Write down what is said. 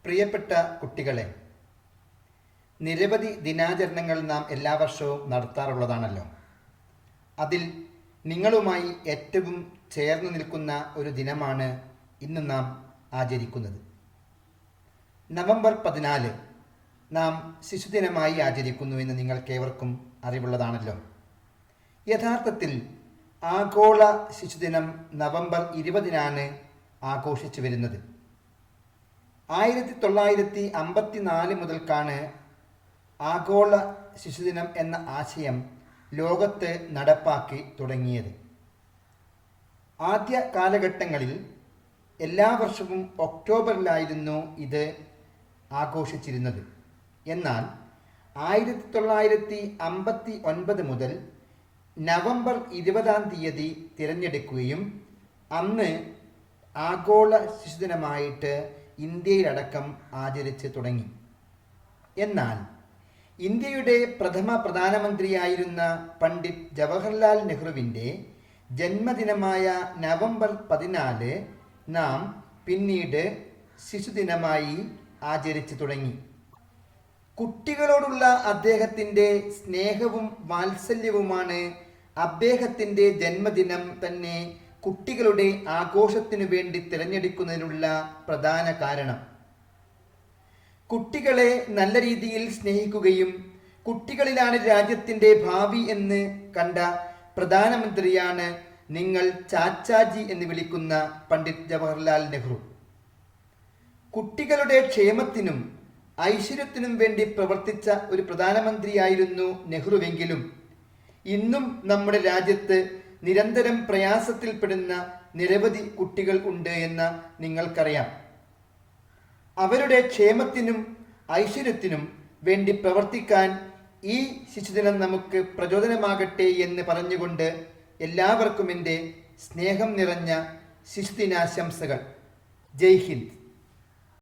പ്രിയപ്പെട്ട കുട്ടികളെ, നിരവധി ദിനാചരണങ്ങൾ നാം എല്ലാ വർഷവും നടത്താറുള്ളതാണല്ലോ. അതിൽ നിങ്ങളുമായി ഏറ്റവും ചേർന്ന് നിൽക്കുന്ന ഒരു ദിനമാണ് ഇന്ന് നാം ആചരിക്കുന്നത്. നവംബർ 14 നാം ശിശുദിനമായി ആചരിക്കുന്നു എന്ന് നിങ്ങൾക്കേവർക്കും അറിവുള്ളതാണല്ലോ. യഥാർത്ഥത്തിൽ ആഗോള ശിശുദിനം നവംബർ 20 ആഘോഷിച്ചു വരുന്നത്. 1954 മുതൽക്കാണ് ആഗോള ശിശുദിനം എന്ന ആശയം ലോകത്ത് നടപ്പാക്കി തുടങ്ങിയത്. ആദ്യ കാലഘട്ടങ്ങളിൽ എല്ലാ വർഷവും ഒക്ടോബറിലായിരുന്നു ഇത് ആഘോഷിച്ചിരുന്നത്. എന്നാൽ 1959 മുതൽ നവംബർ 20 തിരഞ്ഞെടുക്കുകയും അന്ന് ആഗോള ശിശുദിനമായിട്ട് ഇന്ത്യയിലടക്കം ആചരിച്ച് തുടങ്ങി. എന്നാൽ ഇന്ത്യയുടെ പ്രഥമ പ്രധാനമന്ത്രിയായിരുന്ന പണ്ഡിറ്റ് ജവഹർലാൽ നെഹ്റുവിൻ്റെ ജന്മദിനമായ നവംബർ 14 നാം പിന്നീട് ശിശുദിനമായി ആചരിച്ചു തുടങ്ങി. കുട്ടികളോടുള്ള അദ്ദേഹത്തിൻ്റെ സ്നേഹവും വാത്സല്യവുമാണ് അദ്ദേഹത്തിൻ്റെ ജന്മദിനം തന്നെ കുട്ടികളുടെ ആഘോഷത്തിനു വേണ്ടി തിരഞ്ഞെടുക്കുന്നതിനുള്ള പ്രധാന കാരണം. കുട്ടികളെ നല്ല രീതിയിൽ സ്നേഹിക്കുകയും കുട്ടികളിലാണ് രാജ്യത്തിൻ്റെ ഭാവി എന്ന് കണ്ട പ്രധാനമന്ത്രിയാണ് നിങ്ങൾ ചാച്ചാജി എന്ന് വിളിക്കുന്ന പണ്ഡിറ്റ് ജവഹർലാൽ നെഹ്റു. കുട്ടികളുടെ ക്ഷേമത്തിനും ഐശ്വര്യത്തിനും വേണ്ടി പ്രവർത്തിച്ച ഒരു പ്രധാനമന്ത്രിയായിരുന്നു നെഹ്റുവെങ്കിലും ഇന്നും നമ്മുടെ രാജ്യത്ത് നിരന്തരം പ്രയാസത്തിൽപ്പെടുന്ന നിരവധി കുട്ടികൾ ഉണ്ട് എന്ന് നിങ്ങൾക്കറിയാം. അവരുടെ ക്ഷേമത്തിനും ഐശ്വര്യത്തിനും വേണ്ടി പ്രവർത്തിക്കാൻ ഈ ശിശുദിനം നമുക്ക് പ്രചോദനമാകട്ടെ എന്ന് പറഞ്ഞുകൊണ്ട് എല്ലാവർക്കും എൻ്റെ സ്നേഹം നിറഞ്ഞ ശിശുദിനാശംസകൾ. ജയ് ഹിന്ദ്.